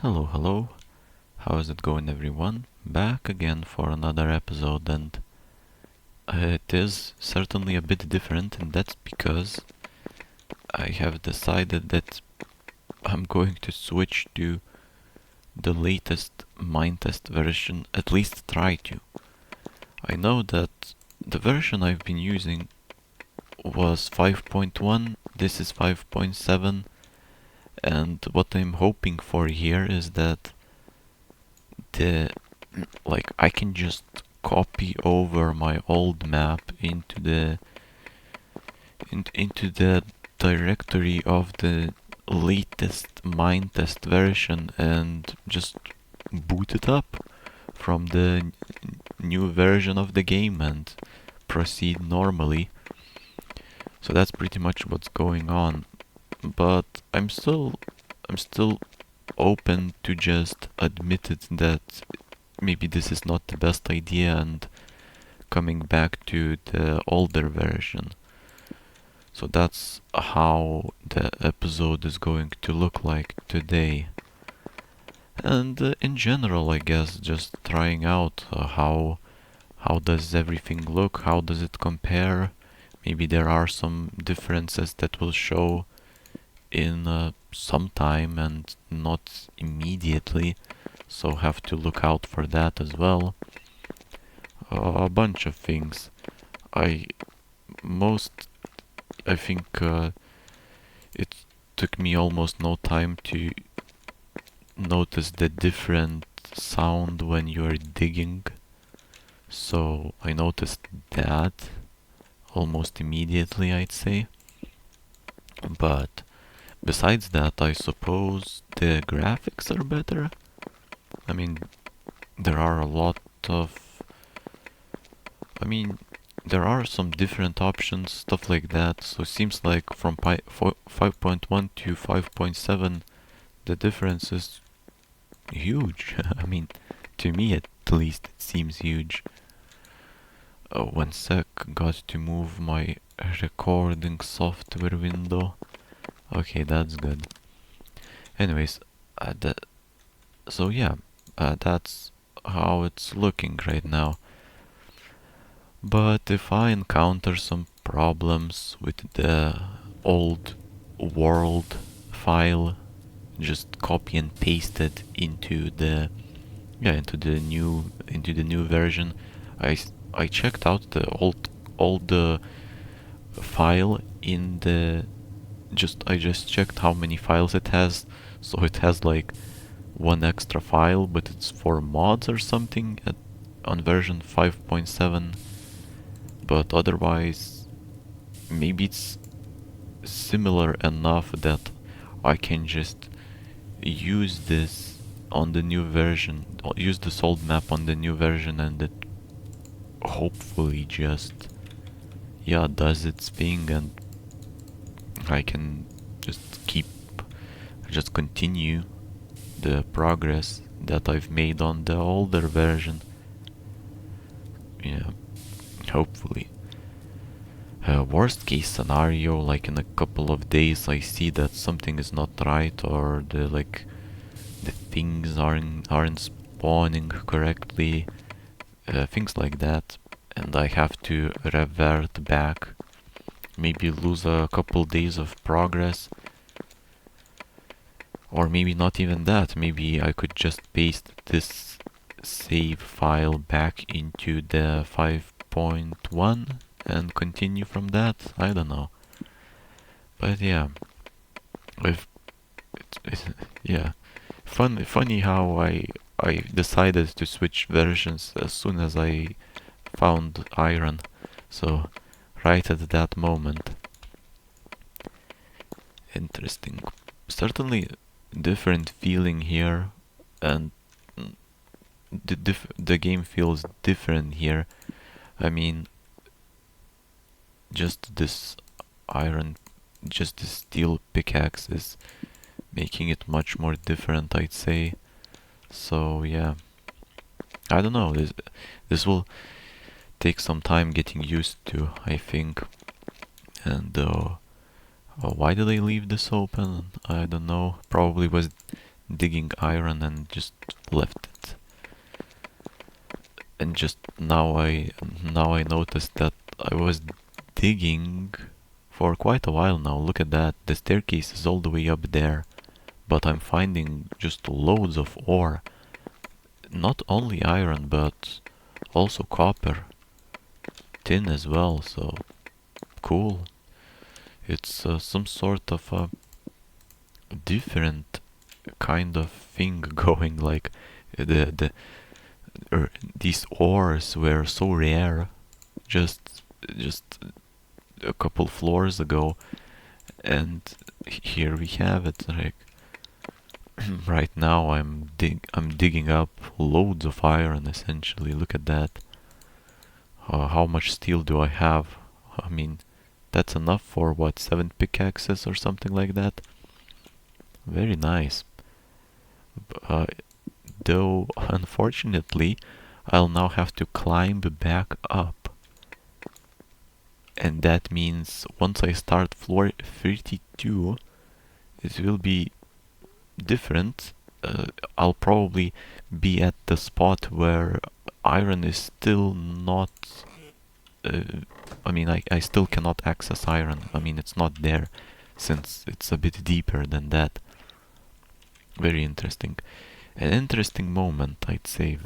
Hello, hello. How is it going, everyone? Back again for another episode, and it is certainly a bit different, and that's because I have decided that I'm going to switch to the latest Minetest version, at least try to. I know that the version I've been using was 5.1, this is 5.7, and what I'm hoping for here is that the I can just copy over my old map into the directory of the latest Minetest version and just boot it up from the new version of the game and proceed normally. So that's pretty much what's going on. But I'm still open to just admit it that maybe this is not the best idea and coming back to the older version. So that's how the episode is going to look like today. And in general, I guess just trying out how does everything look, how does it compare. Maybe there are some differences that will show in some time and not immediately, so have to look out for that as well. A bunch of things. I most I think it took me almost no time to notice the different sound when you're digging. So I noticed that almost immediately, I'd say. But besides that, I suppose the graphics are better. I mean, there are a lot of... I mean, there are some different options, stuff like that. So it seems like from 5.1 to 5.7, the difference is huge. I mean, to me at least it seems huge. Oh, 1 sec, got to move my recording software window. Okay, that's good. Anyways, so yeah, that's how it's looking right now. But if I encounter some problems with the old world file, just copy and paste it into the new version. I checked out the old file in the I just checked how many files it has. So it has like one extra file, but it's for mods or something on version 5.7. But otherwise, maybe it's similar enough that I can just use this on the new version, use this old map on the new version, and it hopefully just, yeah, does its thing, and I can just continue the progress that I've made on the older version. Yeah, hopefully. Worst case scenario, like in a couple of days I see that something is not right, or the things aren't spawning correctly, things like that, and I have to revert back, maybe lose a couple days of progress, or maybe not even that. Maybe I could just paste this save file back into the 5.1 and continue from that. I don't know. But yeah, if yeah, funny how I decided to switch versions as soon as I found iron. So right at that moment. Interesting. Certainly different feeling here, and the game feels different here. I mean, just this iron, just the steel pickaxe is making it much more different, I'd say. So yeah, I don't know. This will take some time getting used to, I think. And why did I leave this open? I don't know. Probably was digging iron and just left it. And just now I noticed that I was digging for quite a while now. Look at that. The staircase is all the way up there, but I'm finding just loads of ore. Not only iron, but also copper, tin as well. So cool. It's some sort of a different kind of thing going. Like the these ores were so rare just a couple floors ago, and here we have it. Like right now, I'm digging up loads of iron. Essentially, look at that. How much steel do I have? I mean, that's enough for what, 7 pickaxes or something like that. Very nice. Uh, though unfortunately, I'll now have to climb back up, and that means once I start floor 32, it will be different. I'll probably be at the spot where iron is still not. Uh, I still cannot access iron. I mean, it's not there since it's a bit deeper than that. Very interesting. An interesting moment, I'd say.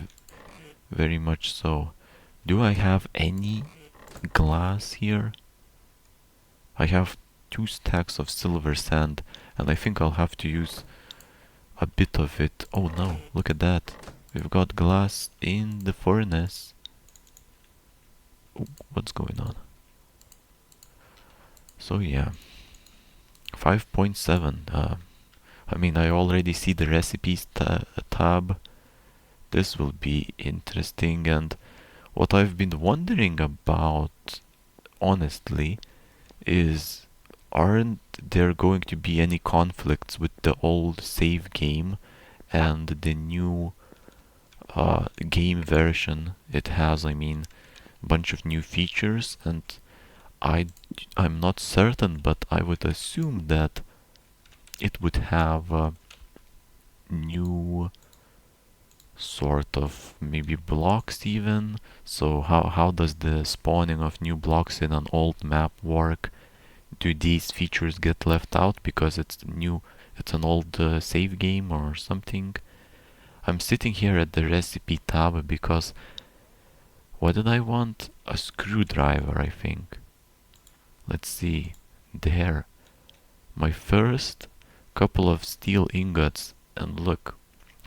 Very much so. Do I have any glass here? I have 2 stacks of silver sand, and I think I'll have to use a bit of it. Oh no, look at that. We've got glass in the furnace. Oh, what's going on? So yeah, 5.7. I already see the recipes tab. This will be interesting, and what I've been wondering about, honestly, is aren't there going to be any conflicts with the old save game and the new game version? It has, a bunch of new features, and I'm not certain, but I would assume that it would have new sort of maybe blocks even. So how does the spawning of new blocks in an old map work? Do these features get left out because it's an old save game or something? I'm sitting here at the recipe tab because what did I want? A screwdriver, I think. Let's see. There. My first couple of steel ingots, and look,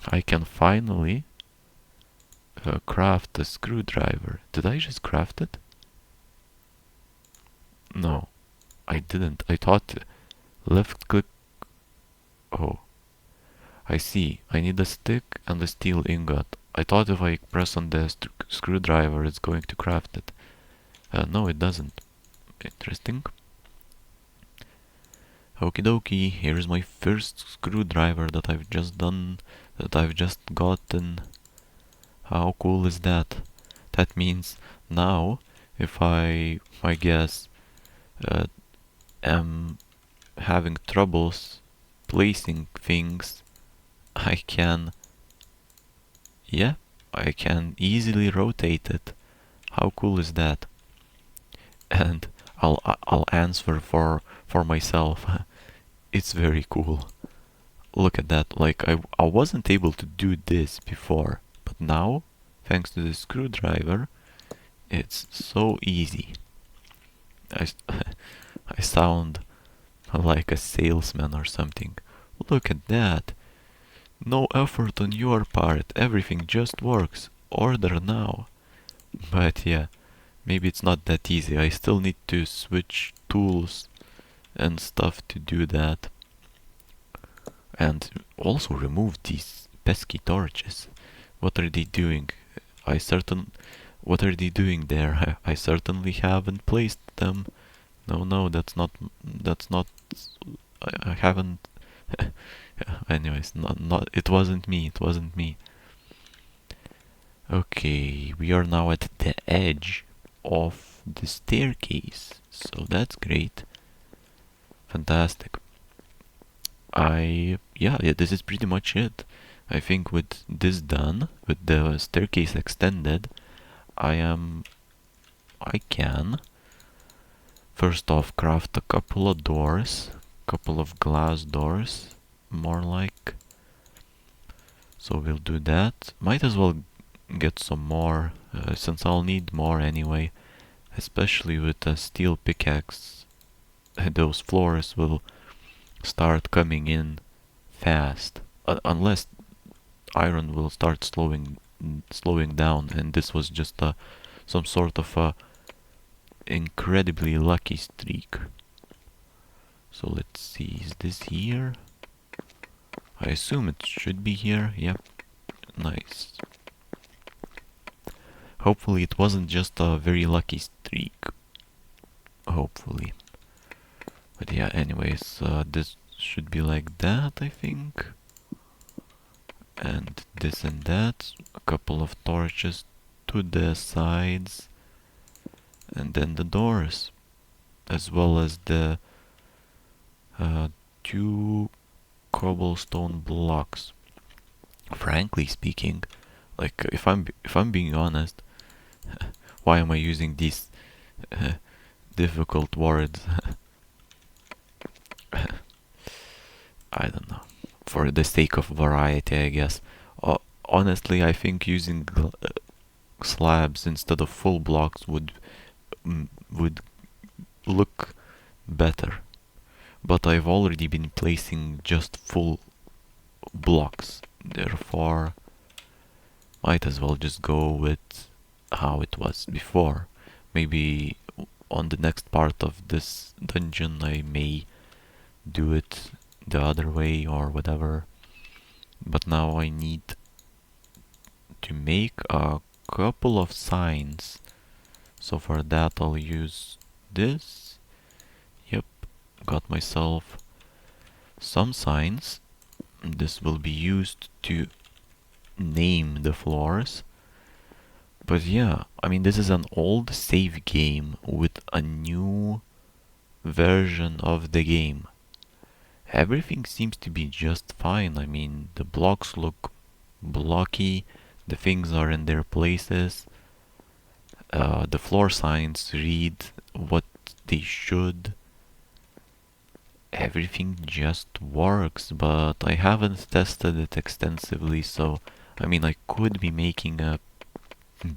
I can finally craft a screwdriver. Did I just craft it? No, I didn't. I thought left click. Oh, I see. I need a stick and a steel ingot. I thought if I press on the screwdriver it's going to craft it. No, it doesn't. Interesting. Okie dokie, here's my first screwdriver that I've just gotten. How cool is that? That means now, if I guess, am having troubles placing things, I can easily rotate it. How cool is that? And I'll answer for myself. It's very cool. Look at that. Like I wasn't able to do this before, but now, thanks to the screwdriver, it's so easy. I sound like a salesman or something. Look at that. No effort on your part. Everything just works. Order now. But yeah, maybe it's not that easy. I still need to switch tools and stuff to do that. And also remove these pesky torches. What are they doing? What are they doing there? I certainly haven't placed them. No, that's not. I haven't. Anyways, not. It wasn't me. It wasn't me. Okay, we are now at the edge of the staircase, so that's great. Fantastic. yeah, this is pretty much it. I think with this done, with the staircase extended, I can first off craft a couple of doors, couple of glass doors, more like. So we'll do that. Might as well get some more, since I'll need more anyway, especially with a steel pickaxe. Those floors will start coming in fast, unless iron will start slowing down, and this was just some sort of a incredibly lucky streak. So let's see, is this here? I assume it should be here. Yep, nice. Hopefully it wasn't just a very lucky streak. Hopefully. But yeah, anyways, this should be like that, I think. And this and that. A couple of torches to the sides. And then the doors. As well as the two cobblestone blocks. Frankly speaking, like if I'm being honest, why am I using these difficult words? I don't know. For the sake of variety, I guess. Honestly, I think using slabs instead of full blocks would look better. But I've already been placing just full blocks. Therefore, might as well just go with how it was before. Maybe on the next part of this dungeon I may do it the other way or whatever. But now I need to make a couple of signs. So for that I'll use this. Yep, got myself some signs. This will be used to name the floors. But yeah, I mean, this is an old save game with a new version of the game. Everything seems to be just fine. I mean, the blocks look blocky, the things are in their places, the floor signs read what they should. Everything just works, but I haven't tested it extensively, so I mean, I could be making a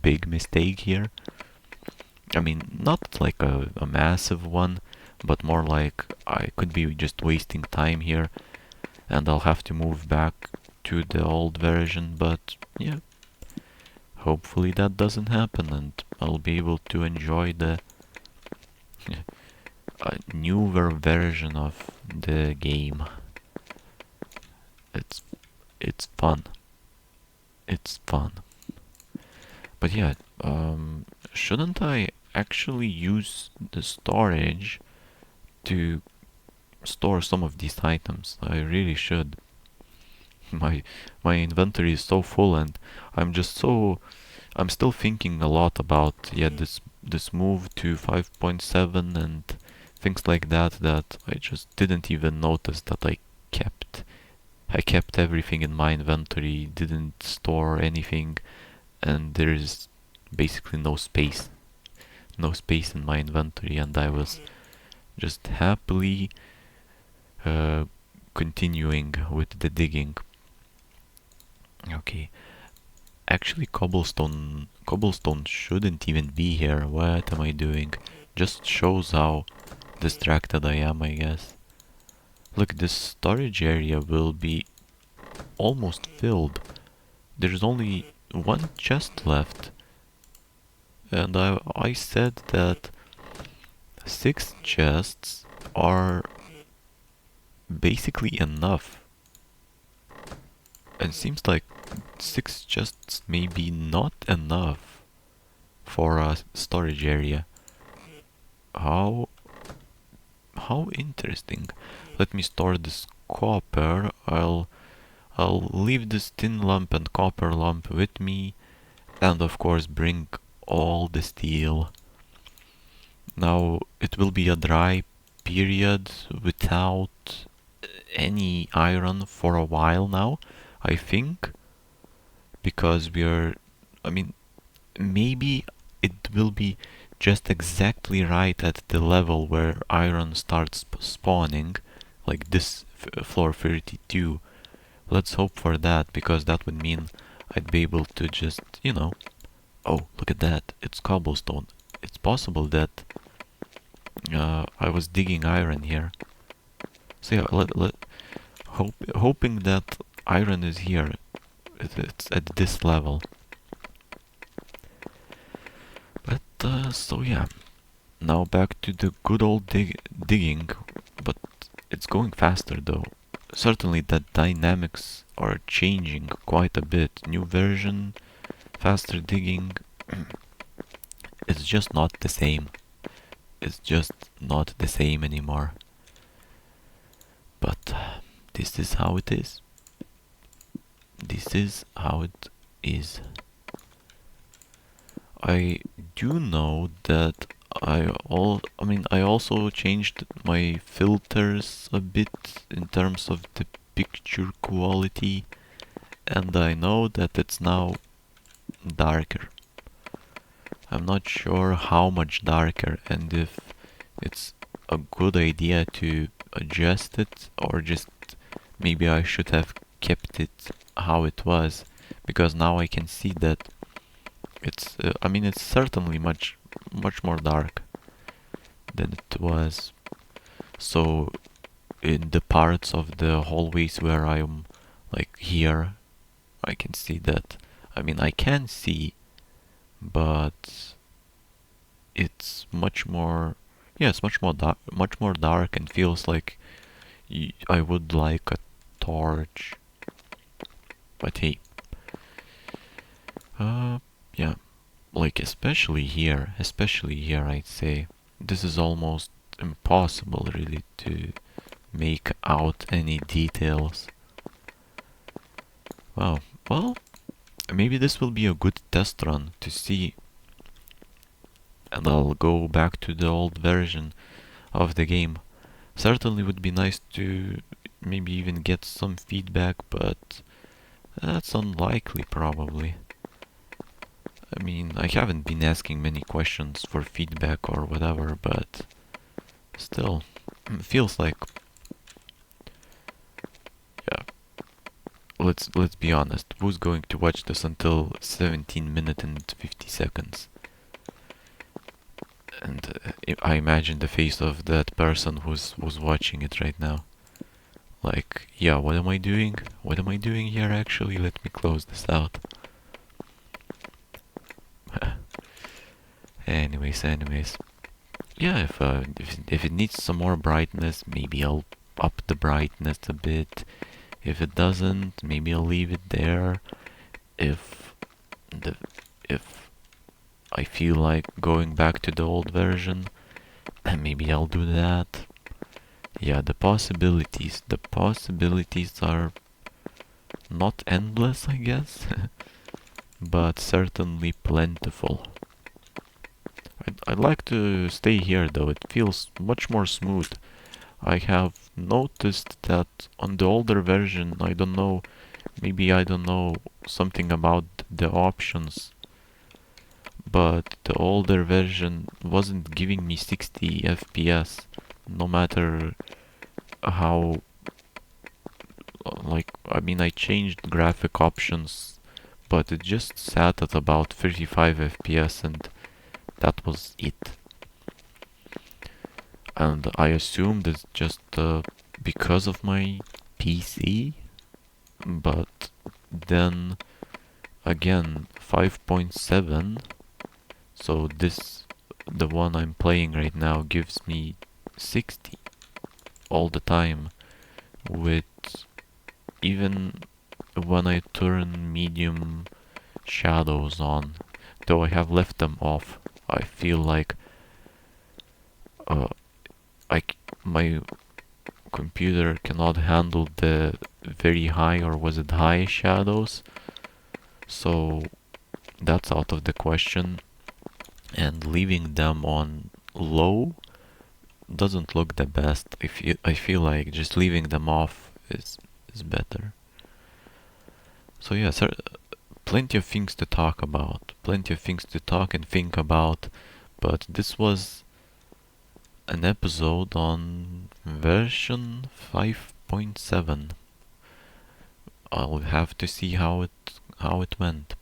big mistake here. I mean, not like a massive one, but more like I could be just wasting time here and I'll have to move back to the old version, but yeah, hopefully that doesn't happen and I'll be able to enjoy the newer version of the game. It's it's fun. It's fun. But yeah, shouldn't I actually use the storage to store some of these items? I really should. My my inventory is so full and I'm just so I'm still thinking a lot about this move to 5.7 and things like that I just didn't even notice that I kept everything in my inventory, didn't store anything, and there is basically no space in my inventory, and I was just happily continuing with the digging. Okay, actually cobblestone shouldn't even be here. What am I doing? Just shows how distracted I am, I guess. Look, this storage area will be almost filled. There's only one chest left, and I said that 6 chests are basically enough. It seems like 6 chests may be not enough for a storage area. How interesting. Let me store this copper. I'll leave this tin lump and copper lump with me, and of course bring all the steel. Now it will be a dry period without any iron for a while now, I think, because I mean, maybe it will be just exactly right at the level where iron starts spawning, like this floor 32. Let's hope for that, because that would mean I'd be able to just, oh, look at that, it's cobblestone. It's possible that I was digging iron here. So yeah, hoping that iron is here. It's at this level. But so yeah, now back to the good old digging, but it's going faster though. Certainly the dynamics are changing quite a bit. New version, faster digging. It's just not the same. It's just not the same anymore. But this is how it is. This is how it is. I do know that I also changed my filters a bit in terms of the picture quality, and I know that it's now darker. I'm not sure how much darker and if it's a good idea to adjust it, or just maybe I should have kept it how it was, because now I can see that it's certainly much more dark than it was. So in the parts of the hallways where I'm like here, I can see that. I can see, but it's much more. Yeah, it's much more dark, and feels like I would like a torch. But hey, yeah, like especially here, I'd say this is almost impossible really to make out any details. Wow, well, maybe this will be a good test run to see, and I'll go back to the old version of the game. Certainly would be nice to maybe even get some feedback, but that's unlikely probably. I haven't been asking many questions for feedback or whatever, but still, it feels like, yeah, let's be honest, who's going to watch this until 17 minutes and 50 seconds? And I imagine the face of that person who's watching it right now. Like, yeah, what am I doing? What am I doing here actually? Let me close this out. Anyways. Yeah, if it needs some more brightness, maybe I'll up the brightness a bit. If it doesn't, maybe I'll leave it there. If I feel like going back to the old version, maybe I'll do that. Yeah, the possibilities are not endless, I guess, but certainly plentiful. I'd like to stay here though, it feels much more smooth. I have noticed that on the older version, I don't know something about the options, but the older version wasn't giving me 60 FPS, no matter how, I changed graphic options, but it just sat at about 35 FPS, and that was it. And I assumed it's just because of my PC, but then again 5.7, so the one I'm playing right now gives me 60 all the time, with even when I turn medium shadows on, though I have left them off. I feel like uh, my computer cannot handle the very high, or was it high, shadows, so that's out of the question, and leaving them on low doesn't look the best. I feel like just leaving them off is better. So yeah, sir, plenty of things to talk about, plenty of things to talk and think about, but this was an episode on version 5.7. I'll have to see how it went.